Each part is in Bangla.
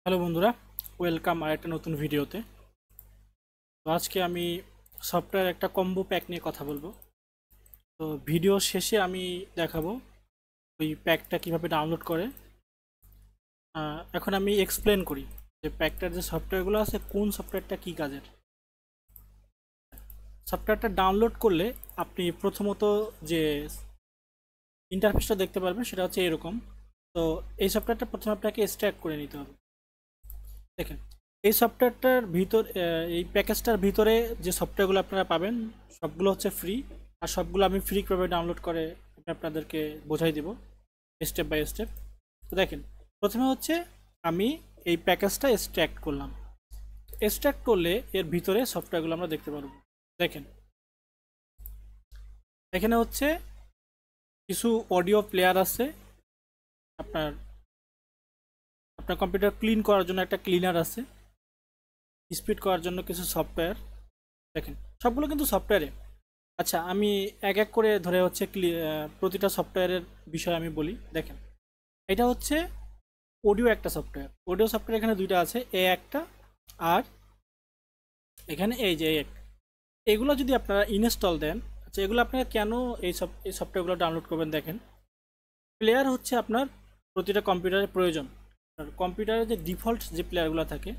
হ্যালো বন্ধুরা, ওয়েলকাম আর একটা নতুন ভিডিওতে। তো আজকে আমি সফটওয়্যার একটা কম্বো প্যাক নিয়ে কথা বলবো। তো ভিডিও শেষে আমি দেখাবো ওই প্যাকটা কিভাবে ডাউনলোড করে। এখন আমি এক্সপ্লেন করি যে প্যাকটার যে সফটওয়্যারগুলো আছে কোন সফটওয়্যারটা কী কাজের। সফটওয়্যারটা ডাউনলোড করলে আপনি প্রথমত যে ইন্টারফেসটা দেখতে পারবেন সেটা হচ্ছে এরকম। তো এই সফটওয়্যারটা প্রথমে আপনাকে এক্সট্র্যাক্ট করে নিতে হবে। দেখেন, এই সফটওয়্যারটার ভিতর এই প্যাকেজটার ভিতরে যে সফটওয়্যারগুলো আপনারা পাবেন সবগুলো হচ্ছে ফ্রি। আর সবগুলো আমি ফ্রি কীভাবে ডাউনলোড করে আমি আপনাদেরকে বোঝাই দেব স্টেপ বাই স্টেপ। তো দেখেন, প্রথমে হচ্ছে আমি এই প্যাকেজটা এক্সট্র্যাক্ট করলাম। এক্সট্র্যাক্ট করলে এর ভিতরে সফটওয়্যারগুলো আমরা দেখতে পারবো। দেখেন, এখানে হচ্ছে কিছু অডিও প্লেয়ার আছে। আপনার আপনার কম্পিউটার ক্লিন করার জন্য একটা ক্লিনার আছে, স্পিড করার জন্য কিছু সফটওয়্যার। দেখেন, সবগুলো কিন্তু সফটওয়্যারে। আচ্ছা, আমি এক এক করে ধরে হচ্ছে প্রতিটা সফটওয়্যারের বিষয়ে আমি বলি। দেখেন, এটা হচ্ছে অডিও একটা সফটওয়্যার। অডিও সফটওয়্যার এখানে দুইটা আছে, এ একটা আর এখানে এই যে একটা। এগুলো যদি আপনারা ইনস্টল দেন, আচ্ছা এগুলো আপনারা কেন এই সফটওয়্যারগুলো ডাউনলোড করবেন? দেখেন, প্লেয়ার হচ্ছে আপনার প্রতিটা কম্পিউটারের প্রয়োজন। আর কম্পিউটারে যে ডিফল্ট যে প্লেয়ারগুলো থাকে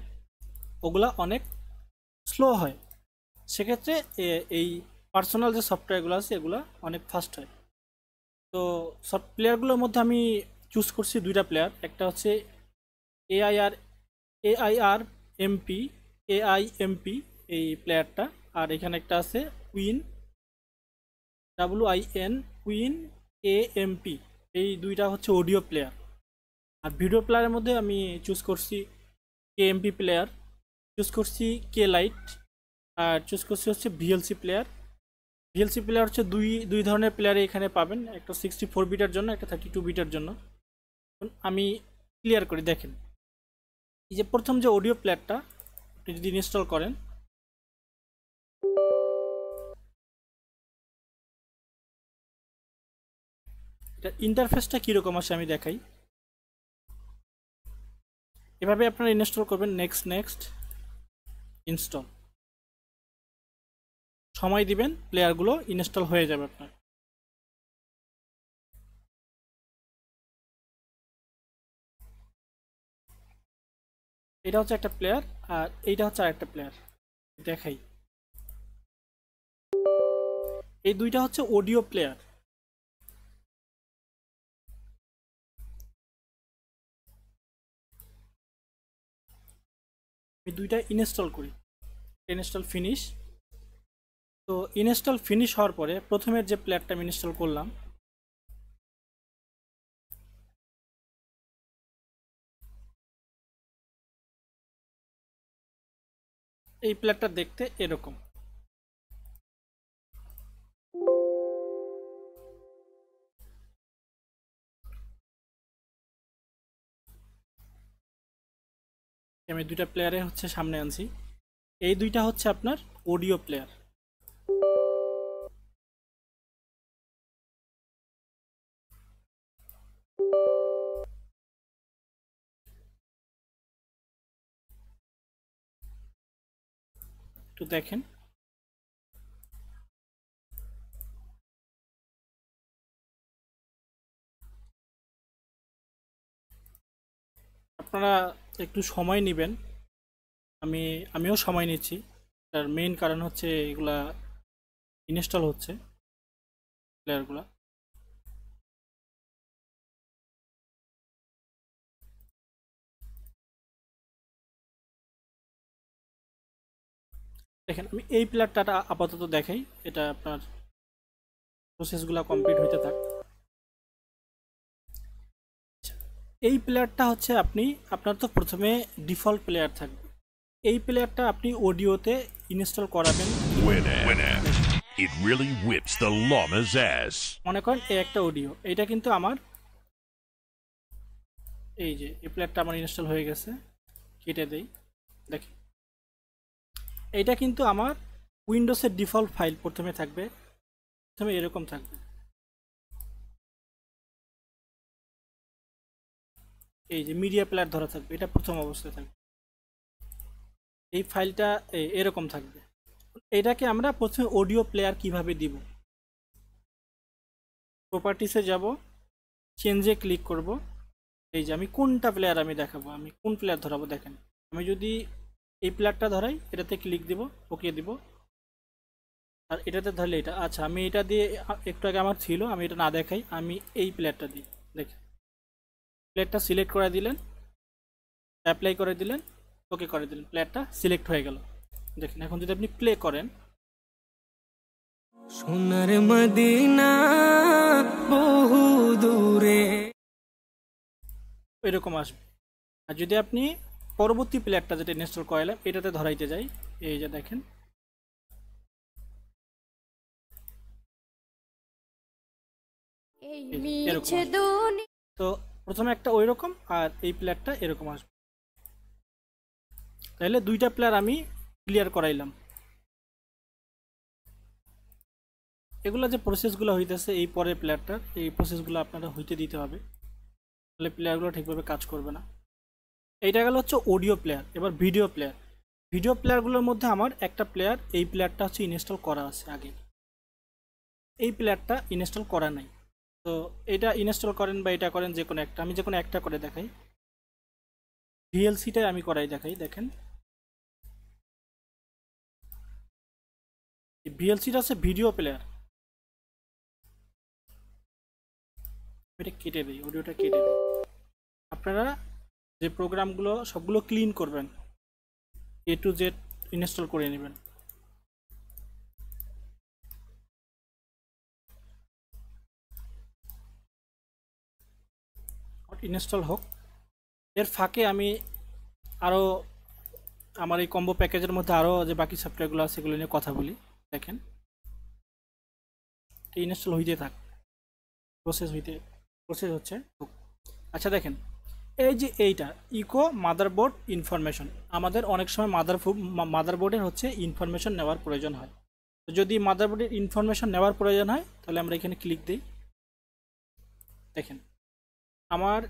ওগুলা অনেক স্লো হয়। সেক্ষেত্রে এই পার্সোনাল যে সফটওয়্যারগুলো আছে এগুলো অনেক ফাস্ট হয়। তো সব প্লেয়ারগুলোর মধ্যে আমি চুজ করছি দুইটা প্লেয়ার। একটা হচ্ছে এআইআর এআইআর এমপি এআইএমপি এই প্লেয়ারটা। আর এখানে একটা আছে কুইন WIN কুইন AMP। এই দুইটা হচ্ছে অডিও প্লেয়ার। আর ভিডিও প্লেয়ারের মধ্যে আমি চুজ করছি KMP প্লেয়ার, চুজ করছি কে লাইট, আর চুজ করছি হচ্ছে VLC প্লেয়ার। ভিএলসি প্লেয়ার হচ্ছে দুই ধরনের প্লেয়ারে এখানে পাবেন, একটা 64 বিটার জন্য, একটা 32 বিটার জন্য। আমি ক্লিয়ার করি। দেখেন, এই যে প্রথম যে অডিও প্লেয়ারটা আপনি যদি ইনস্টল করেন, এটা ইন্টারফেসটা কীরকম আসে আমি দেখাই। এভাবে আপনারা ইনস্টল করবেন, নেক্সট নেক্সট ইনস্টল, সময় দিবেন, প্লেয়ারগুলো ইনস্টল হয়ে যাবে আপনার। এটা হচ্ছে একটা প্লেয়ার আর এইটা হচ্ছে আরেকটা প্লেয়ার। দেখাই, এই দুইটা হচ্ছে অডিও প্লেয়ার। আমি দুইটা ইনস্টল করি, ইনস্টল ফিনিশ। তো ইনস্টল ফিনিশ হওয়ার পরে প্রথমের যে প্লেয়ারটা আমি ইনস্টল করলাম, এই প্লেয়ারটা দেখতে এরকম। আমি দুইটা প্লেয়ারে হচ্ছে সামনে আনছি। এই দুইটা হচ্ছে আপনার অডিও প্লেয়ার। একটু দেখেন, আপনারা একটু সময় নেবেন। আমিও সময় নিচ্ছি। তার মেইন কারণ হচ্ছে এগুলা ইনস্টল হচ্ছে প্লেয়ারগুলা। দেখেন, আমি এই প্লেয়ারটা আপাতত দেখাই, এটা আপনার প্রসেসগুলো কমপ্লিট হইতে থাক। এই প্লেয়ারটা হচ্ছে আপনার তো প্রথমে ডিফল্ট প্লেয়ার থাকবে। এই প্লেয়ারটা আপনি অডিওতে ইনস্টল করাবেন। Winamp. It really whips the llama's ass. মনে করেন এই একটা অডিও, এইটা কিন্তু আমার, এই যে এই প্লেয়ারটা আমার ইনস্টল হয়ে গেছে, কেটে দেই। দেখেন, এইটা কিন্তু আমার উইন্ডোজের ডিফল্ট ফাইল প্রথমে থাকবে, প্রথমে এরকম থাকবে। এই যে মিডিয়া প্লেয়ার ধরা থাকবে, এটা প্রথম অবস্থায় থাকবে। এই ফাইলটা এরকম থাকবে। এটাকে আমরা প্রথমে অডিও প্লেয়ার কিভাবে দিব, প্রপার্টিসে যাব, চেঞ্জে ক্লিক করব। এই যে আমি কোনটা প্লেয়ার আমি দেখাবো, আমি কোন প্লেয়ার ধরাবো দেখেন। আমি যদি এই প্লেয়ারটা ধরাই, এটাতে ক্লিক দিব, ওকে দিব। আর এটাতে ধরলে এটা, আচ্ছা আমি এটা দিয়ে একটু আগে আমার ছিল, আমি এটা না দেখাই, আমি এই প্লেয়ারটা দিই। দেখেন প্লেয়ারটা সিলেক্ট করে দিলেন, অ্যাপ্লাই করে দিলেন, ওকে করে দিলেন, প্লেয়ারটা সিলেক্ট হয়ে গেল। দেখেন এখন যদি আপনি প্লে করেন, সোনার মদিনা বহু দূরে, এরকম আসবে। আর যদি আপনি পরবর্তী প্লেয়ারটা যেটা ইনস্টল করাইলাম এটাতে ধরাইতে যাই, এই যে দেখেন এই এই যে এরকম মিছে আসবে। দুনিয়া তো প্রথমে একটা ওই রকম আর এই প্লেয়ারটা এরকম আসবে। তাহলে দুইটা প্লেয়ার আমি ক্লিয়ার করাইলাম। এগুলো যে প্রসেসগুলো হইতেছে এই পরের প্লেয়ারটার, এই প্রসেসগুলো আপনারা হইতে দিতে হবে, তাহলে প্লেয়ারগুলো ঠিকভাবে কাজ করবে না। এইটা গেল হচ্ছে অডিও প্লেয়ার। এবার ভিডিও প্লেয়ার। ভিডিও প্লেয়ারগুলোর মধ্যে আমার একটা প্লেয়ার, এই প্লেয়ারটা হচ্ছে ইনস্টল করা আছে আগে, এই প্লেয়ারটা ইনস্টল করা নাই। তো এটা ইনস্টল করেন বা এটা করেন যে কোনো একটা, আমি যে কোনো একটা করে দেখাই। ভিএলসিটাই আমি করাই দেখাই। দেখেন ভিএলসিটা হচ্ছে ভিডিও প্লেয়ার। এটা কেটে দিই, অডিওটা কেটে দিই। আপনারা যে প্রোগ্রামগুলো সবগুলো ক্লিন করবেন, এ টু জেড ইনস্টল করে নেবেন। ইনস্টল হোক, এর ফাঁকে আমি আরও আমার এই কম্বো প্যাকেজের মধ্যে আরও যে বাকি সফটওয়্যারগুলো আছে সেগুলো নিয়ে কথা বলি। দেখেন ইনস্টল হইতে থাক, প্রসেস হচ্ছে। আচ্ছা দেখেন এই যে এইটা ইকো মাদারবোর্ড ইনফরমেশন, আমাদের অনেক সময় মাদারবোর্ডের হচ্ছে ইনফরমেশন নেওয়ার প্রয়োজন হয়। তো যদি মাদারবোর্ডের ইনফরমেশন নেওয়ার প্রয়োজন হয় তাহলে আমরা এখানে ক্লিক দিই। দেখেন আমার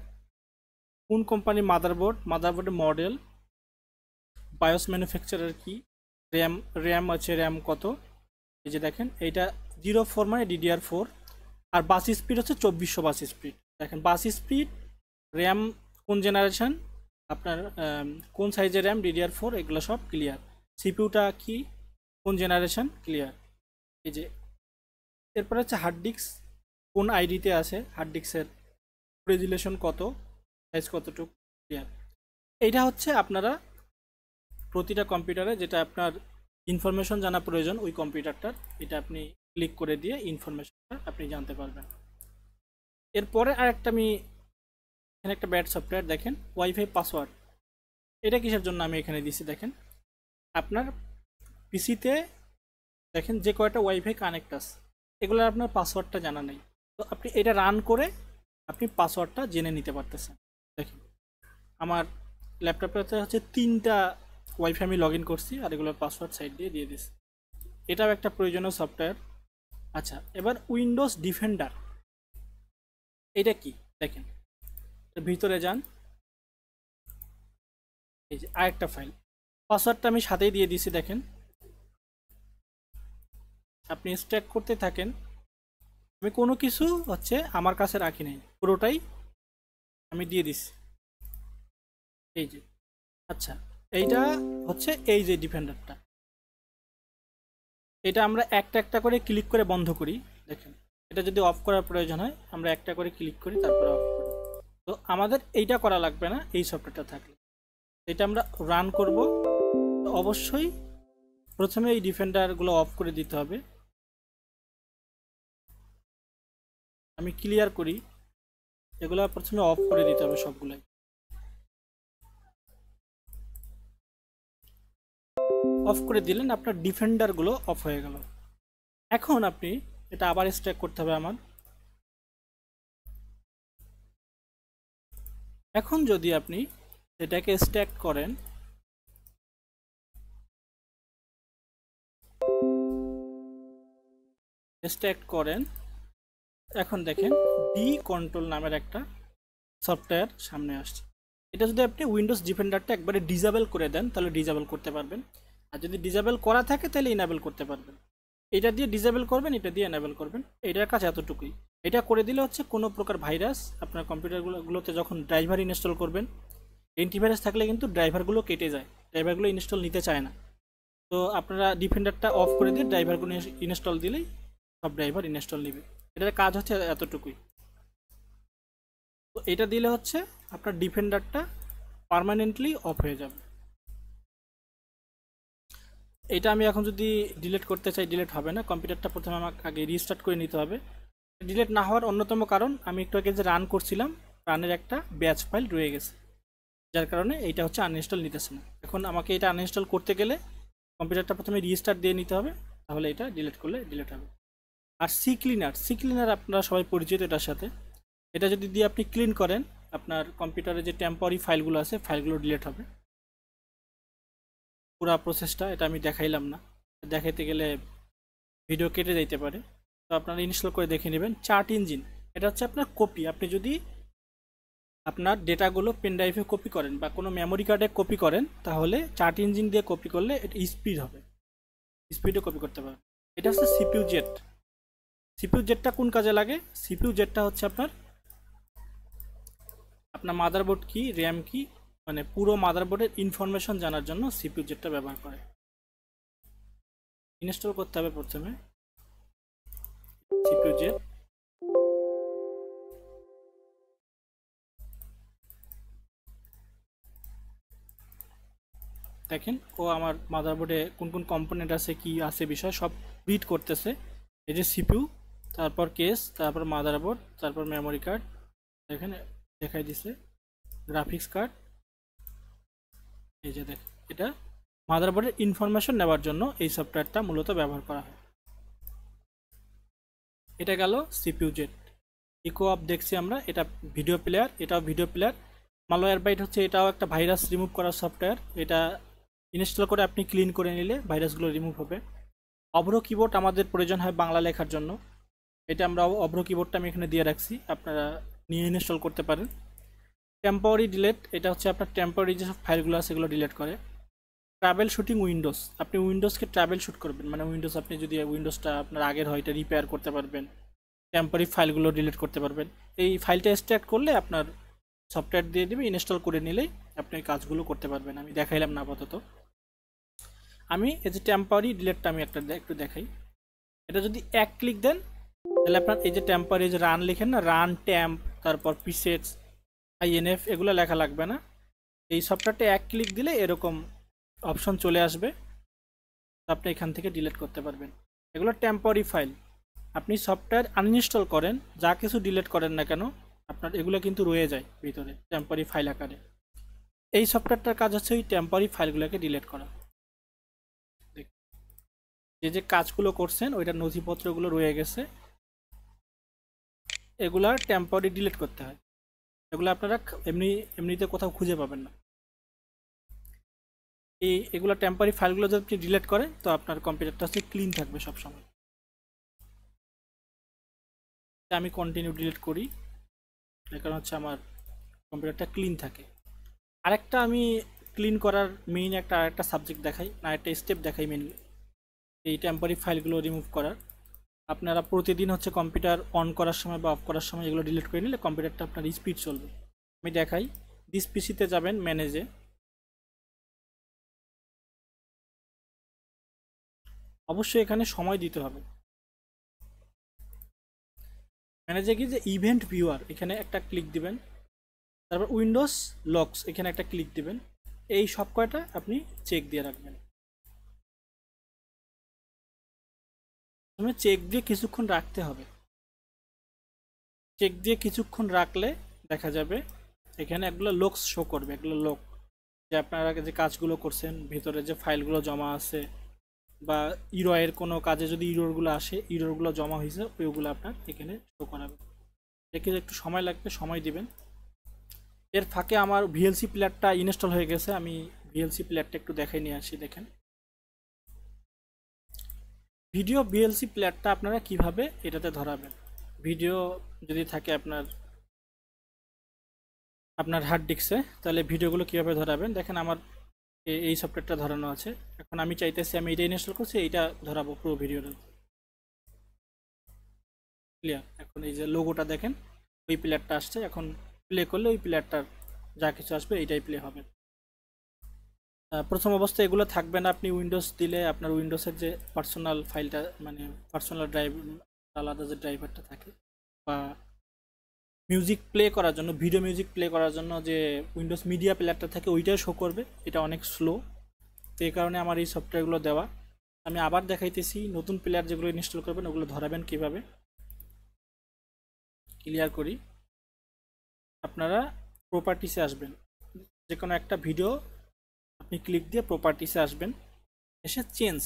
কোন কোম্পানির মাদারবোর্ডের মডেল, বায়োস ম্যানুফ্যাকচারার কি, র্যাম আছে, র্যাম কত। এই যে দেখেন এইটা 04 মানে DDR4, আর বাস স্পিড হচ্ছে 2400 বাস স্পিড। দেখেন বাস স্পিড, র্যাম কোন জেনারেশন, আপনার কোন সাইজের র্যাম, DDR4, এগুলো সব ক্লিয়ার। সিপিউটা কি, কোন জেনারেশন, ক্লিয়ার। এই যে এরপরে হচ্ছে হার্ড ডিস্ক কোন আইডিতে আছে, হার্ড ডিস্কের রেজুলেশন কত, সাইজ কতটুকু, ক্লিয়ার। এইটা হচ্ছে আপনারা প্রতিটা কম্পিউটারে যেটা আপনার ইনফরমেশন জানা প্রয়োজন ওই কম্পিউটারটার, এটা আপনি ক্লিক করে দিয়ে ইনফরমেশনটা আপনি জানতে পারবেন। এরপরে আরেকটা আমি এখানে একটা ব্যাড সফটওয়্যার দেখেন, ওয়াইফাই পাসওয়ার্ড। এটা কিসের জন্য আমি এখানে দিছি দেখেন, আপনার পিসিতে দেখেন যে কয়টা ওয়াইফাই কানেক্ট আছে এগুলো আপনার পাসওয়ার্ডটা জানা নেই, তো আপনি এটা রান করে আপনি পাসওয়ার্ডটা জেনে নিতে পারতেছেন। দেখেন আমার ল্যাপটপটাতে হচ্ছে 3টা ওয়াইফাই আমি লগ ইন করছি আর এগুলোর পাসওয়ার্ড সাইড দিয়ে দিয়েছি। এটাও একটা প্রয়োজনীয় সফটওয়্যার। আচ্ছা এবার উইন্ডোজ ডিফেন্ডার, এটা কি দেখেন, ভিতরে যান, এই যে আরেকটা ফাইল, পাসওয়ার্ডটা আমি সাথেই দিয়ে দিয়েছি। দেখেন আপনি স্ট্যাক করতে থাকেন, আমি কোনো কিছু হচ্ছে আমার কাছে রাখি নাই, পুরোটাই আমি দিয়ে দিছি। এই যে আচ্ছা এইটা হচ্ছে এই যে ডিফেন্ডারটা, এটা আমরা একটা একটা করে ক্লিক করে বন্ধ করি। দেখেন এটা যদি অফ করার প্রয়োজন হয় আমরা একটা করে ক্লিক করি তারপরে অফ করি। তো আমাদের এইটা করা লাগবে না এই সফটওয়্যারটা থাকলে। এটা আমরা রান করব, তো অবশ্যই প্রথমে এই ডিফেন্ডারগুলো অফ করে দিতে হবে। আমি ক্লিয়ার করি, এগুলো প্রথমে অফ করে দিতে হবে সবগুলাই। অফ করে দিলেন আপনার ডিফেন্ডারগুলো অফ হয়ে গেল। এখন আপনি এটা আবার স্ট্যাক করতে হবে আমার। এখন যদি আপনি এটাকে স্ট্যাক করেন, এখন দেখেন ডি কন্ট্রোল নামের একটা সফটওয়্যার সামনে আসছে। এটা যদি আপনি উইন্ডোজ ডিফেন্ডারটা একবারে ডিসেবল করে দেন তাহলে ডিসেবল করতে পারবেন, আর যদি ডিসেবল করা থাকে তাহলে ইনেবল করতে পারবেন। এটা দিয়ে ডিসেবল করবেন, এটা দিয়ে এনেবল করবেন, এটার কাজ এতটুকুই। এটা করে দিলে হচ্ছে কোনো প্রকার ভাইরাস আপনার কম্পিউটারগুলোতে যখন ড্রাইভার ইনস্টল করবেন, অ্যান্টিভাইরাস থাকলে কিন্তু ড্রাইভারগুলো কেটে যায়, ড্রাইভারগুলো ইনস্টল নিতে চায় না। তো আপনারা ডিফেন্ডারটা অফ করে দিয়ে ড্রাইভারগুলো ইনস্টল দিলেই সব ড্রাইভার ইনস্টল নেবে। এটার কাজ হচ্ছে এতটুকুই। তো এটা দিলে হচ্ছে আপনার ডিফেন্ডারটা পার্মানেন্টলি অফ হয়ে যাবে। এটা আমি এখন যদি ডিলিট করতে চাই ডিলিট হবে না, কম্পিউটারটা প্রথমে আমাকে আগে রিস্টার্ট করে নিতে হবে। ডিলিট না হওয়ার অন্যতম কারণ আমি একটু আগে যে রান করছিলাম, রানের একটা ব্যাচ ফাইল রয়ে গেছে, যার কারণে এইটা হচ্ছে আনইনস্টল নিতেছে না। এখন আমাকে এটা আনইনস্টল করতে গেলে কম্পিউটারটা প্রথমে রিস্টার্ট দিয়ে নিতে হবে, তাহলে এটা ডিলিট করলে ডিলিট হবে। আর সি ক্লিনার আপনারা সবাই পরিচিত এটার সাথে। এটা যদি দিয়ে আপনি ক্লিন করেন, আপনার কম্পিউটারে যে টেম্পোরারি ফাইলগুলো আছে ফাইলগুলো ডিলিট হবে। পুরো প্রসেসটা এটা আমি দেখাইলাম না, দেখাইতে গেলে ভিডিও কেটে যাইতে পারে। তো আপনারা ইনস্টল করে দেখে নেবেন। চার্ট ইঞ্জিন এটা হচ্ছে আপনার কপি, আপনি যদি আপনার ডেটাগুলো পেন ড্রাইভে কপি করেন বা কোনো মেমোরি কার্ডে কপি করেন, তাহলে চার্ট ইঞ্জিন দিয়ে কপি করলে এটা স্পিড হবে, স্পিডে কপি করতে পারবেন। এটা হচ্ছে সিপিইউ জেট। সিপিইউ জেটটা কোন কাজে লাগে? সিপিইউ জেটটা হচ্ছে আপনার মাদারবোর্ড কি, র্যাম কি, মানে পুরো মাদারবোর্ডের ইনফরমেশন জানার জন্য সিপিইউ জেটটা ব্যবহার করে। ইনস্টল করতে হবে প্রথমে সিপিইউ জেট। দেখেন ও আমার মাদারবোর্ডে কোন কোন কম্পোনেন্ট আছে, কি আছে বিষয় সব রিড করতেছে। এই যে সিপিইউ, তারপর কেস, তারপর মাদারবোর্ড, তারপর মেমোরি কার্ড, দেখেন দেখাই দিছে গ্রাফিক্স কার্ড। এই যে দেখ, এটা মাদারবোর্ডের ইনফরমেশন নেওয়ার জন্য এই সফটওয়্যারটা মূলত ব্যবহার করা হয়। এটা গেল সিপিইউ জেট। ইকো অফ দেখছি আমরা, এটা ভিডিও প্লেয়ার, এটাও ভিডিও প্লেয়ার। মালওয়্যারবাইট হচ্ছে এটাও একটা ভাইরাস রিমুভ করার সফটওয়্যার। এটা ইনস্টল করে আপনি ক্লিন করে নিলে ভাইরাসগুলো রিমুভ হবে। অভ্র কিবোর্ড আমাদের প্রয়োজন হয় বাংলা লেখার জন্য, এটা আমরা অভ্র কিবোর্ডটা আমি এখানে দিয়ে রাখছি, আপনারা নিয়ে ইনস্টল করতে পারেন। টেম্পোরারি ডিলিট, এটা হচ্ছে আপনার টেম্পোরারি যেসব ফাইলগুলো আছে সেগুলো ডিলিট করে। ট্রাভেল শুটিং উইন্ডোজ, আপনি উইন্ডোজকে ট্রাভেল শুট করবেন, মানে উইন্ডোজ আপনি যদি উইন্ডোজটা আপনার আগের হয় এটা রিপেয়ার করতে পারবেন, টেম্পোরারি ফাইলগুলো ডিলিট করতে পারবেন। এই ফাইলটা এক্সট্রাক্ট করলে আপনার সফটওয়্যার দিয়ে দেবে, ইনস্টল করে নিলেই আপনি এই কাজগুলো করতে পারবেন। আমি দেখাইলাম না আপাতত। আমি এই যে টেম্পোরারি ডিলিটটা আমি একটু দেখাই। এটা যদি এক ক্লিক দেন তাহলে আপনার এই যে টেম্পোরারি যে রান লেখেন না, রান ট্যাম্প, তারপর প্রিসেটস, আইএনএফ, এগুলো লেখা লাগবে না। এই সফটওয়্যারটা এক ক্লিক দিলে এরকম অপশন চলে আসবে, আপনি এখান থেকে ডিলিট করতে পারবেন। এগুলো টেম্পোরারি ফাইল, আপনি সফটওয়্যার আনইনস্টল করেন, যা কিছু ডিলিট করেন না কেন আপনার এগুলো কিন্তু রয়ে যায় ভিতরে টেম্পোরারি ফাইল আকারে। এই সফটওয়্যারটার কাজ হচ্ছে ওই টেম্পোরারি ফাইলগুলোকে ডিলিট করা। যে কাজগুলো করছেন ওইটার নথিপত্রগুলো রয়ে গেছে, এগুলা টেম্পোরারি ডিলিট করতে হয়। এগুলো আপনারা এমনিতে কোথাও খুঁজে পাবেন না। এগুলো টেম্পোরারি ফাইলগুলো যদি আপনি ডিলিট করেন তো আপনার কম্পিউটারটা হচ্ছে ক্লিন থাকবে সবসময়। আমি কন্টিনিউ ডিলিট করি, এর কারণ হচ্ছে আমার কম্পিউটারটা ক্লিন থাকে। আরেকটা আমি ক্লিন করার মেইন আরেকটা সাবজেক্ট দেখাই, না একটা স্টেপ দেখাই মেইনলি এই টেম্পোরারি ফাইলগুলো রিমুভ করার। আপনারা প্রতিদিন হচ্ছে কম্পিউটার অন করার সময় বা অফ করার সময় এগুলো ডিলিট করে নিলে কম্পিউটারটা আপনার স্পিড চলবে। আমি দেখাই, দিস পিসিতে যাবেন ম্যানেজে, অবশ্যই এখানে সময় দিতে হবে। ম্যানেজে গিয়ে যে ইভেন্ট ভিউয়ার এখানে একটা ক্লিক দিবেন, তারপর উইন্ডোজ লকস এখানে একটা ক্লিক দিবেন। এই সব কয়টা আপনি চেক দিয়ে রাখবেন। চেক দিয়ে কিছুক্ষণ রাখতে হবে। চেক দিয়ে কিছুক্ষণ রাখলে দেখা যাবে এখানে এগুলো লোকস শো করবে, এগুলো লোক যে আপনারা যে কাজগুলো করছেন, ভিতরে যে ফাইলগুলো জমা আছে বা ইরোয়ের কোনো কাজে যদি ইরোরগুলো আসে, ইরোরগুলো জমা হয়েছে ওইগুলো আপনার এখানে শো করাবে। দেখে একটু সময় লাগবে, সময় দিবেন। এর ফাঁকে আমার ভিএলসি প্লেয়ারটা ইনস্টল হয়ে গেছে, আমি ভিএলসি প্লেয়ারটা একটু দেখাই নিয়ে আসি। দেখেন ভিডিও ভিএলসি প্লেয়ারটা আপনারা কিভাবে এটাতে ধরাবেন। ভিডিও যদি থাকে আপনার আপনার হার্ড ডিস্কে, তাহলে ভিডিওগুলো কীভাবে ধরাবেন দেখেন। আমার এই সফটওয়্যারটা ধরানো আছে। এখন আমি চাইতেছি আমি এটা ইনস্টল করছি, এইটা ধরাবো পুরো ভিডিওটা। ক্লিয়ার। এখন এই যে লোগোটা দেখেন, ওই প্লেয়ারটা আসছে। এখন প্লে করলে ওই প্লেয়ারটার যা কিছু আসবে এইটাই প্লে হবে। প্রথম অবস্থায় এগুলো থাকবে না। আপনি উইন্ডোজ দিলে আপনার উইন্ডোজের যে পার্সোনাল ফাইলটা, মানে পার্সোনাল ড্রাইভ, আলাদা যে ড্রাইভারটা থাকে, বা মিউজিক প্লে করার জন্য, ভিডিও মিউজিক প্লে করার জন্য যে উইন্ডোজ মিডিয়া প্লেয়ারটা থাকে, ওইটাই শো করবে। এটা অনেক স্লো, তো এই কারণে আমার এই সফটওয়্যারগুলো দেওয়া। আমি আবার দেখাইতেছি নতুন প্লেয়ার যেগুলো ইনস্টল করবেন ওগুলো ধরাবেন কিভাবে। ক্লিয়ার করি। আপনারা প্রপার্টিসে আসবেন, যে কোনো একটা ভিডিও আপনি ক্লিক দিয়ে প্রপার্টিসে আসবেন, এসে চেঞ্জ,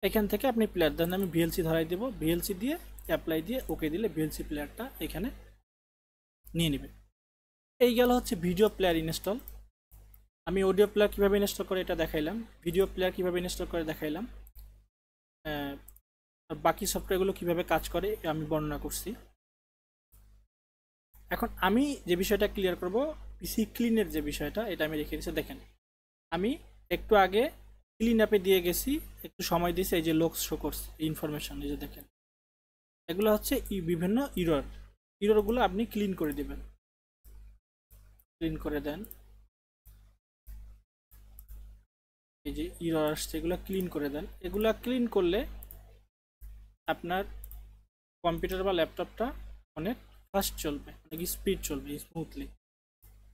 এখান থেকে আপনি প্লেয়ার দেন। আমি ভিএলসি ধরাই দেবো, ভিএলসি দিয়ে অ্যাপ্লাই দিয়ে ওকে দিলে ভিএলসি প্লেয়ারটা এখানে নিয়ে নেবে। এই গেল হচ্ছে ভিডিও প্লেয়ার ইনস্টল। আমি অডিও প্লেয়ার কীভাবে ইনস্টল করে এটা দেখাইলাম, ভিডিও প্লেয়ার কীভাবে ইনস্টল করে দেখাইলাম, আর বাকি সফটওয়্যারগুলো কীভাবে কাজ করে আমি বর্ণনা করছি। এখন আমি যে বিষয়টা ক্লিয়ার করব, পিসি ক্লিনের যে বিষয়টা, এটা আমি রেখে দিয়েছি। দেখেন আমি একটু আগে ক্লিন অ্যাপে দিয়ে গেছি, একটু সময় দিয়েছি, এই যে লোকস শো করছে ইনফরমেশন, এই যে দেখেন এগুলো হচ্ছে বিভিন্ন ইররগুলো আপনি ক্লিন করে দিবেন। ক্লিন করে দেন, এই যে ইরর আসছে এগুলো ক্লিন করে দেন। এগুলো ক্লিন করলে আপনার কম্পিউটার বা ল্যাপটপটা অনেক ফাস্ট চলবে, অনেক স্পিড চলবে, স্মুথলি।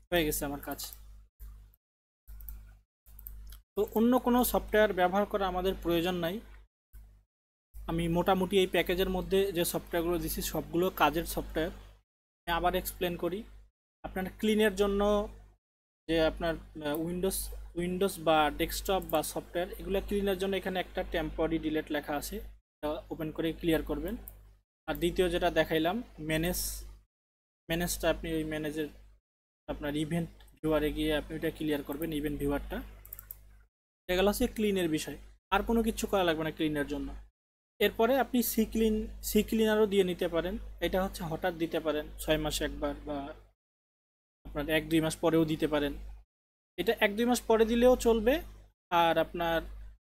হয়ে গেছে আমার কাজ। তো অন্য কোনো সফটওয়্যার ব্যবহার করা আমাদের প্রয়োজন নাই। আমি মোটামুটি এই প্যাকেজের মধ্যে যে সফটওয়্যারগুলো দিচ্ছি সবগুলো কাজের সফটওয়্যার। আমি আবার এক্সপ্লেন করি। আপনার ক্লিনের জন্য যে আপনার উইন্ডোজ বা ডেস্কটপ বা সফটওয়্যার, এগুলো ক্লিনের জন্য এখানে একটা টেম্পোরারি ডিলেট লেখা আছে, এটা ওপেন করে ক্লিয়ার করবেন। আর দ্বিতীয় যেটা দেখাইলাম ম্যানেজটা, আপনি ওই ম্যানেজের আপনার ইভেন্ট ভিউয়ারে গিয়ে আপনি ওইটা ক্লিয়ার করবেন, ইভেন্ট ভিউয়ারটা। এগুলো হচ্ছে ক্লিনের বিষয়, আর কোনো কিছু করা লাগবে না ক্লিনের জন্য। এরপরে আপনি সি ক্লিনারও দিয়ে নিতে পারেন। এটা হচ্ছে হঠাৎ দিতে পারেন, 6 মাসে একবার, বা আপনার 1-2 মাস পরেও দিতে পারেন। এটা 1-2 মাস পরে দিলেও চলবে। আর আপনার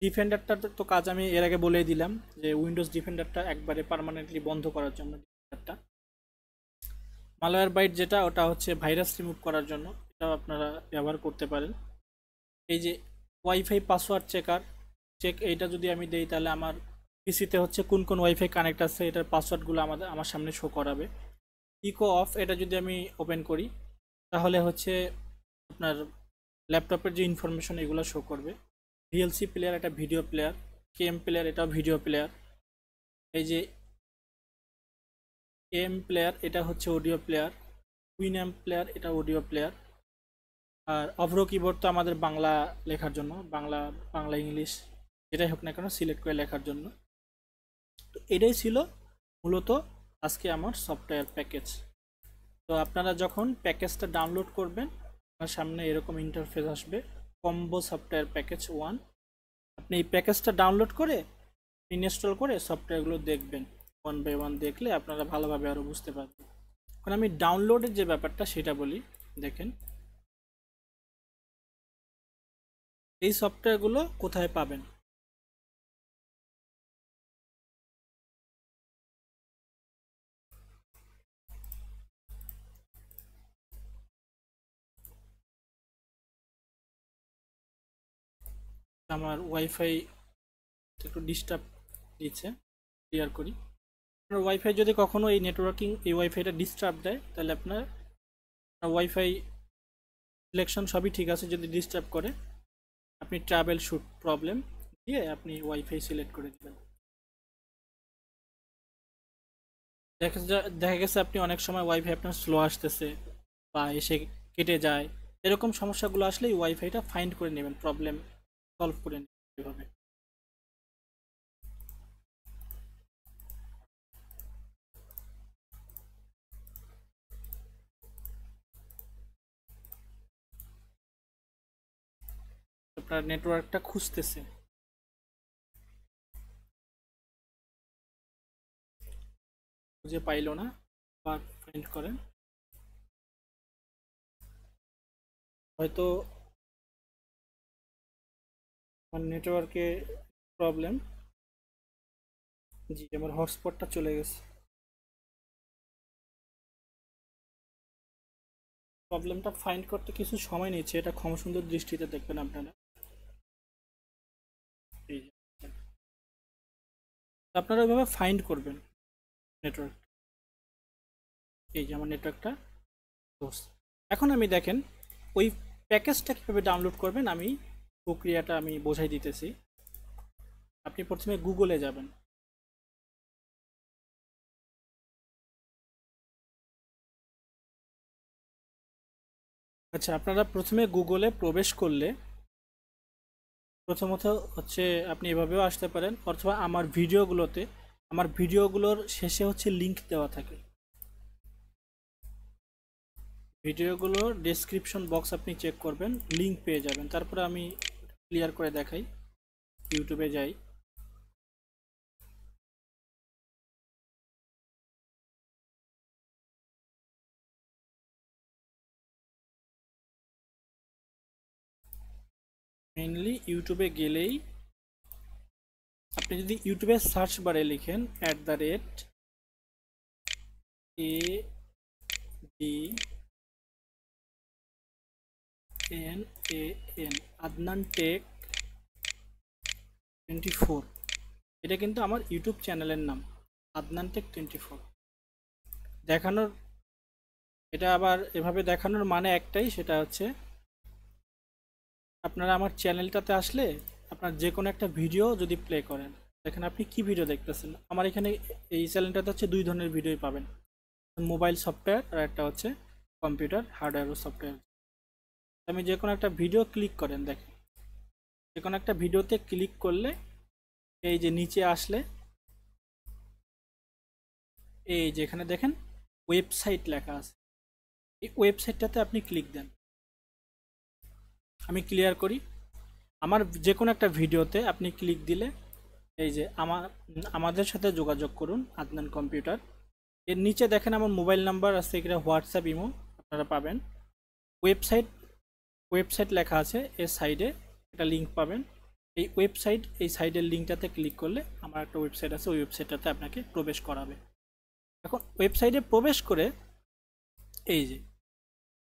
ডিফেন্ডারটার তো কাজ আমি এর আগে বলেই দিলাম, যে উইন্ডোজ ডিফেন্ডারটা একবারে পার্মানেন্টলি বন্ধ করার জন্য। ডিফেন্ডারটা মালওয়্যার বাইট, যেটা ওটা হচ্ছে ভাইরাস রিমুভ করার জন্য, এটাও আপনারা ব্যবহার করতে পারেন। এই যে ওয়াইফাই পাসওয়ার্ড চেক, এইটা যদি আমি দেই তাহলে আমার পিসিতে হচ্ছে কোন কোন ওয়াইফাই কানেক্ট আছে এটার পাসওয়ার্ডগুলো আমার সামনে শো করাবে। ইকো অফ, এটা যদি আমি ওপেন করি তাহলে হচ্ছে আপনার ল্যাপটপের যে ইনফরমেশন এগুলো শো করবে। ভিএলসি প্লেয়ার, এটা ভিডিও প্লেয়ার। কেএম প্লেয়ার, এটাও ভিডিও প্লেয়ার। এই যে এম প্লেয়ার, এটা হচ্ছে অডিও প্লেয়ার। উইনএম প্লেয়ার, এটা অডিও প্লেয়ার। আর অভ্র কিবোর্ড তো আমাদের বাংলা লেখার জন্য, বাংলা ইংলিশ যেটাই হোক না কেন সিলেক্ট করে লেখার জন্য। তো এটাই ছিল মূলত আজকে আমার সফটওয়্যার প্যাকেজ। তো আপনারা যখন প্যাকেজটা ডাউনলোড করবেন, আপনার সামনে এরকম ইন্টারফেস আসবে, কম্বো সফটওয়্যার প্যাকেজ 1। আপনি এই প্যাকেজটা ডাউনলোড করে ইনস্টল করে সফটওয়্যারগুলো দেখবেন, 1 বাই 1 দেখলে আপনারা ভালোভাবে আরও বুঝতে পারবেন। এখন আমি ডাউনলোডের যে ব্যাপারটা সেটা বলি। দেখেন এই সফটওয়্যারগুলো কোথায় পাবেন। আমার ওয়াইফাই একটু ডিস্টার্ব দিচ্ছে, ক্লিয়ার করি। আপনার ওয়াইফাই যদি কখনো এই নেটওয়ার্কিং এই ওয়াইফাইটা ডিস্টার্ব দেয়, তাহলে আপনার ওয়াইফাই সিলেকশন সবই ঠিক আছে, যদি ডিস্টার্ব করে আপনি ট্রাভেল শুট প্রবলেম দিয়ে আপনি ওয়াইফাই সিলেক্ট করে দেবেন। দেখা গেছে আপনি অনেক সময় ওয়াইফাই আপনার স্লো আসতেছে বা এসে কেটে যায়, এরকম সমস্যাগুলো আসলে ওয়াইফাইটা ফাইন্ড করে নেবেন, প্রবলেম সলভ করে নেবেন এভাবে। আপনার নেটওয়ার্কটা খুঁজতেছে, খুঁজে পাইলো না, আবার ফাইন্ড করেন। হয়তো আমার নেটওয়ার্কে প্রবলেম। জি, আমার হটস্পটটা চলে গেছে। প্রবলেমটা ফাইন্ড করতে কিছু সময় নিচ্ছে, এটা ক্ষমাসুন্দর দৃষ্টিতে দেখবেন আপনারা। এই যে, আপনারা ওইভাবে ফাইন্ড করবেন নেটওয়ার্ক। এই যে আমার নেটওয়ার্কটা ধরছে। এখন আমি দেখেন ওই প্যাকেজটা কীভাবে ডাউনলোড করবেন, আমি প্রক্রিয়াটা আমি বোঝাই দিতেছি। আপনি প্রথমে গুগলে যাবেন। আচ্ছা, আপনারা প্রথমে গুগলে প্রবেশ করলে প্রথমত হচ্ছে আপনি এভাবেও আসতে পারেন, অথবা আমার ভিডিওগুলোর শেষে হচ্ছে লিংক দেওয়া থাকে। ভিডিওগুলোর ডেসক্রিপশন বক্স আপনি চেক করবেন, লিংক পেয়ে যাবেন। তারপরে আমি ক্লিয়ার করে দেখাই। ইউটিউবে যাই। মেইনলি ইউটিউবে গেলেই আপনি যদি ইউটিউবে সার্চ বারে লিখেন @ADNAN আদনান টেক 24, এটা কিন্তু আমার ইউটিউব চ্যানেলের নাম, আদনান টেক 24। দেখানোর এটা আবার এভাবে দেখানোর মানে একটাই, সেটা হচ্ছে আপনারা আমার চ্যানেলটাতে আসলে আপনার যে কোনো একটা ভিডিও যদি প্লে করেন, দেখেন আপনি কি ভিডিও দেখতেছেন। আমার এখানে এই চ্যানেলটাতে হচ্ছে দুই ধরনের ভিডিওই পাবেন, মোবাইল সফটওয়্যার আর একটা হচ্ছে কম্পিউটার হার্ডওয়্যার ও সফটওয়্যার। আমি যে কোনো একটা ভিডিও ক্লিক করেন, দেখেন যে কোনো একটা ভিডিওতে ক্লিক করলে এই যে নিচে আসলে এই যে এখানে দেখেন ওয়েবসাইট লেখা আছে, এই ওয়েবসাইটটাতে আপনি ক্লিক দেন। আমি ক্লিয়ার করি। আমার যে কোনো একটা ভিডিওতে আপনি ক্লিক দিলে এই যে আমাদের সাথে যোগাযোগ করুন আদনান কম্পিউটার, এর নিচে দেখেন আমার মোবাইল নাম্বার আছে, এখানে হোয়াটসঅ্যাপ ইমো আপনারা পাবেন। ওয়েবসাইট লেখা আছে, এর সাইডে একটা লিঙ্ক পাবেন। এই সাইডের লিঙ্কটাতে ক্লিক করলে আমার একটা ওয়েবসাইট আছে, ওই ওয়েবসাইটটাতে আপনাকে প্রবেশ করাবে। এখন ওয়েবসাইটে প্রবেশ করে এই যে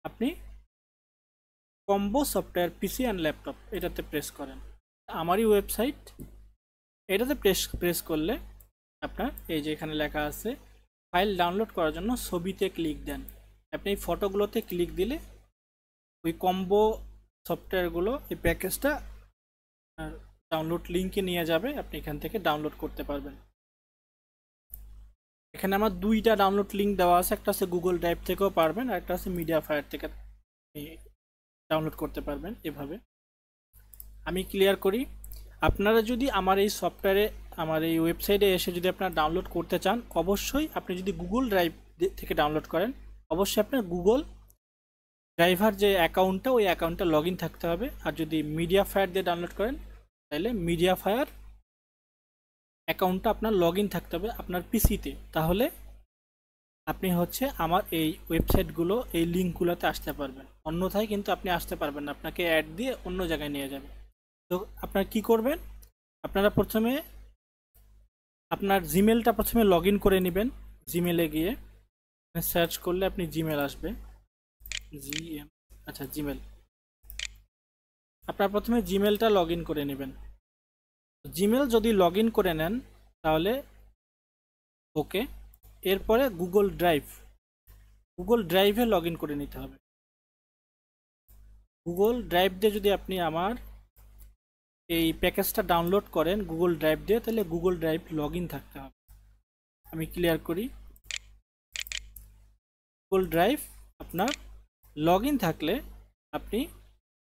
আপনি combo software PC and laptop এটাতে প্রেস করেন, আমারই ওয়েবসাইট। এটাতে প্রেস করলে আপনার এই যে এখানে লেখা আছে ফাইল ডাউনলোড করার জন্য ছবিতে ক্লিক দেন। আপনি এই ফটোগুলোতে ক্লিক দিলে ওই কম্বো সফটওয়্যারগুলো, এই প্যাকেজটা ডাউনলোড লিঙ্কে নিয়ে যাবে, আপনি এখান থেকে ডাউনলোড করতে পারবেন। এখানে আমার দুইটা ডাউনলোড লিঙ্ক দেওয়া আছে, একটা আছে গুগল ড্রাইভ থেকেও পারবেন, আর একটা আছে মিডিয়া ফায়ার থেকে ডাউনলোড করতে পারবেন। এভাবে আমি ক্লিয়ার করি। আপনারা যদি আমার এই সফটওয়্যারে, আমার এই ওয়েবসাইটে এসে যদি আপনারা ডাউনলোড করতে চান, অবশ্যই আপনি যদি গুগল ড্রাইভ থেকে ডাউনলোড করেন, অবশ্যই আপনার গুগল ড্রাইভার যে অ্যাকাউন্টটা, ওই অ্যাকাউন্টটা লগ ইন থাকতে হবে। আর যদি মিডিয়া ফায়ার দিয়ে ডাউনলোড করেন, তাহলে মিডিয়া ফায়ার অ্যাকাউন্টটা আপনার লগ ইন থাকতে হবে আপনার পিসিতে। তাহলে আপনি হচ্ছে আমার এই ওয়েবসাইটগুলো, এই লিঙ্কগুলোতে আসতে পারবেন। অন্যথায় কিন্তু আপনি আসতে পারবেন না, আপনাকে অ্যাড দিয়ে অন্য জায়গায় নিয়ে যাবে। তো আপনারা কি করবেন, আপনারা প্রথমে আপনার জিমেলটা প্রথমে লগ ইন করে নেবেন। জিমেলে গিয়ে সার্চ করলে আপনি জিমেল আসবে, জিমেল। আপনার প্রথমে জিমেলটা লগ ইন করে নেবেন। জিমেল যদি লগ ইন করে নেন তাহলে ওকে। এরপরে গুগল ড্রাইভে লগ ইন করে নিতে হবে। গুগল ড্রাইভ দিয়ে যদি আপনি আমার এই প্যাকেজটা ডাউনলোড করেন গুগল ড্রাইভ দিয়ে, তাহলে গুগল ড্রাইভ লগ ইন থাকতে হবে। আমি ক্লিয়ার করি। গুগল ড্রাইভ আপনার লগ ইন থাকলে আপনি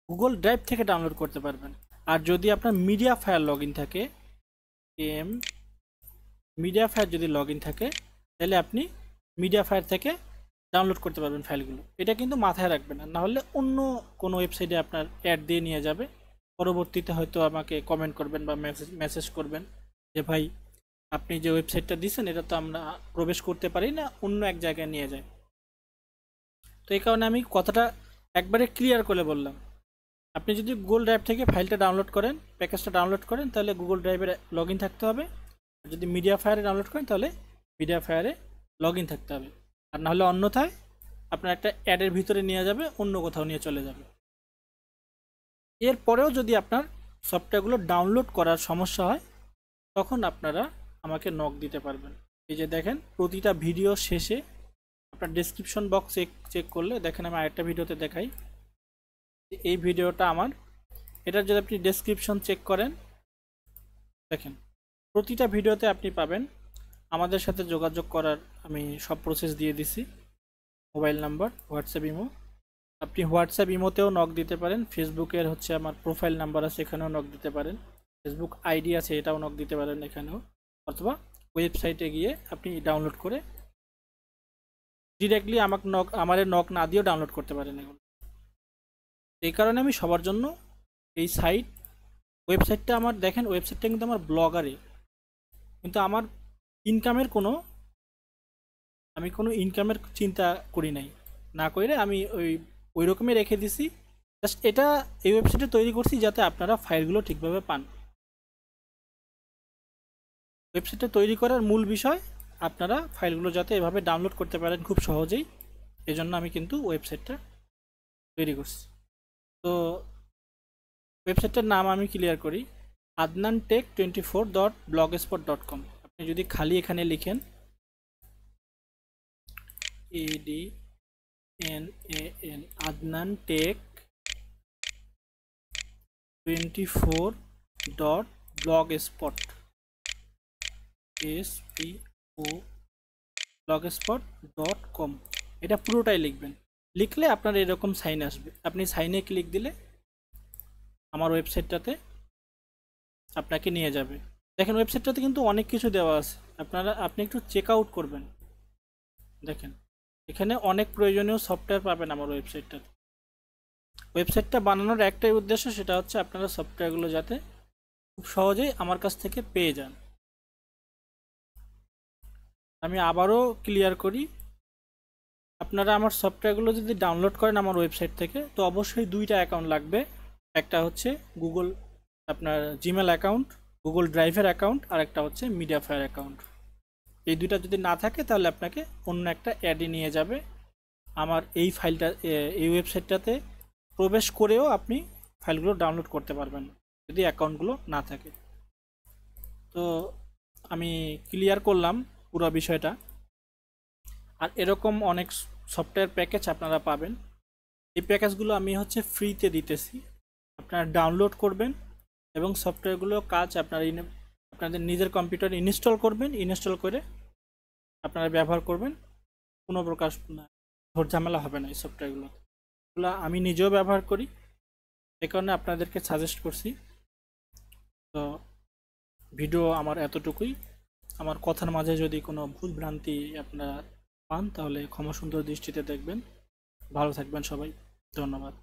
গুগল ড্রাইভ থেকে ডাউনলোড করতে পারবেন। আর যদি আপনার মিডিয়া ফায়ার লগ ইন থাকে, মিডিয়া ফায়ার যদি লগ ইন থাকে, তাহলে আপনি মিডিয়া ফায়ার থেকে ডাউনলোড করতে পারবেন ফাইলগুলো। এটা কিন্তু মাথায় রাখবেন, না হলে অন্য কোনো ওয়েবসাইটে আপনার অ্যাড দিয়ে নিয়ে যাবে। পরবর্তীতে হয়তো আমাকে কমেন্ট করবেন বা মেসেজ করবেন যে ভাই আপনি যে ওয়েবসাইটটা দিয়েছেন এটা তো আমরা প্রবেশ করতে পারি না, অন্য এক জায়গায় নিয়ে যায়। তো এই কারণে আমি কথাটা একবারে ক্লিয়ার করে বললাম। আপনি যদি গুগল ড্রাইভ থেকে ফাইলটা ডাউনলোড করেন, প্যাকেজটা ডাউনলোড করেন, তাহলে গুগল ড্রাইভের লগ ইন থাকতে হবে। আর যদি মিডিয়া ফায়ারে ডাউনলোড করেন তাহলে মিডিয়া ফায়ারে লগ ইন থাকতে হবে। আর নাহলে অন্যথায় আপনার একটা অ্যাডের ভিতরে নিয়ে যাবে, অন্য কোথাও নিয়ে চলে যাবে। এরপরেও যদি আপনার সফটওয়্যারগুলো ডাউনলোড করার সমস্যা হয়, তখন আপনারা আমাকে নক দিতে পারবেন। এই যে দেখেন, প্রতিটা ভিডিও শেষে আপনার ডেসক্রিপশন বক্স চেক করলে দেখেন, আমি আরেকটা ভিডিওতে দেখাই, এই ভিডিওটা আমার, এটার যদি আপনি ডেসক্রিপশন চেক করেন, দেখেন প্রতিটা ভিডিওতে আপনি পাবেন আমাদের সাথে যোগাযোগ করার আমি সব প্রসেস দিয়ে দিছি। Mobile number, WhatsApp, imo. আপনি হোয়াটসঅ্যাপ, ইমোতেও নক দিতে পারেন। ফেসবুকের হচ্ছে আমার প্রোফাইল নাম্বার আছে, এখানেও নক দিতে পারেন। ফেসবুক আইডি আছে, এটাও নক দিতে পারেন এখানেও। অথবা ওয়েবসাইটে গিয়ে আপনি ডাউনলোড করে ডিরেক্টলি আমাদের নক না দিয়েও ডাউনলোড করতে পারেন এগুলো। এই কারণে আমি সবার জন্য এই ওয়েবসাইটটা আমার, দেখেন ওয়েবসাইটটা কিন্তু আমার ব্লগারে, কিন্তু আমার আমি কোনো ইনকামের চিন্তা করি নাই, না করে আমি ওই রকমই রেখে দিছি। জাস্ট এটা এই ওয়েবসাইটে তৈরি করছি যাতে আপনারা ফাইলগুলো ঠিকভাবে পান। ওয়েবসাইটটা তৈরি করার মূল বিষয় আপনারা ফাইলগুলো যাতে এভাবে ডাউনলোড করতে পারেন খুব সহজেই, এজন্য আমি কিন্তু ওয়েবসাইটটা তৈরি করছি। তো ওয়েবসাইটটার নাম আমি ক্লিয়ার করি, adnantech24.blogspot.com। আপনি যদি খালি এখানে লিখেন ADNAN adnantech24.blogspot.com, এটা পুরোটাই লিখবেন। লিখলে আপনার এরকম সাইন আসবে, আপনি সাইনে ক্লিক দিলে আমার ওয়েবসাইটটাতে আপনাকে নিয়ে যাবে। দেখেন ওয়েবসাইটটাতে কিন্তু অনেক কিছু দেওয়া আছে, আপনি একটু চেক আউট করবেন। দেখেন এখানে অনেক প্রয়োজনীয় সফটওয়্যার পাবেন আমার ওয়েবসাইটটাতে। ওয়েবসাইটটা বানানোর একটাই উদ্দেশ্য, সেটা হচ্ছে আপনারা সফটওয়্যারগুলো যাতে খুব সহজেই আমার কাছ থেকে পেয়ে যান। আমি আবারও ক্লিয়ার করি, আপনারা আমার সফটওয়্যারগুলো যদি ডাউনলোড করেন আমার ওয়েবসাইট থেকে, তো অবশ্যই দুইটা অ্যাকাউন্ট লাগবে। একটা হচ্ছে গুগল আপনার জিমেল অ্যাকাউন্ট, গুগল ড্রাইভের অ্যাকাউন্ট, আর একটা হচ্ছে মিডিয়া ফায়ার অ্যাকাউন্ট। এই দুইটা যদি না থাকে তাহলে আপনাকে অন্য একটা অ্যাডে নিয়ে যাবে। আমার এই ওয়েবসাইটটাতে প্রবেশ করেও আপনি ফাইলগুলো ডাউনলোড করতে পারবেন যদি অ্যাকাউন্টগুলো না থাকে। তো আমি ক্লিয়ার করলাম পুরো বিষয়টা। আর এরকম অনেক সফটওয়্যার প্যাকেজ আপনারা পাবেন। এই প্যাকেজগুলো আমি হচ্ছে ফ্রিতে দিতেছি, আপনারা ডাউনলোড করবেন এবং সফটওয়্যারগুলো কাজ আপনাদের নিজের কম্পিউটারে ইনস্টল করবেন, ইনস্টল করে আপনারা ব্যবহার করবেন। কোনো প্রকার ঝামেলা হবে না এই সফটওয়্যারগুলো। এগুলো আমি নিজেও ব্যবহার করি, এ কারণে আপনাদেরকে সাজেস্ট করছি। তো ভিডিও আমার এতটুকুই। আমার কথার মাঝে যদি কোনো ভুল ভ্রান্তি আপনারা পান তাহলে ক্ষমা সুন্দর দৃষ্টিতে দেখবেন। ভালো থাকবেন সবাই, ধন্যবাদ।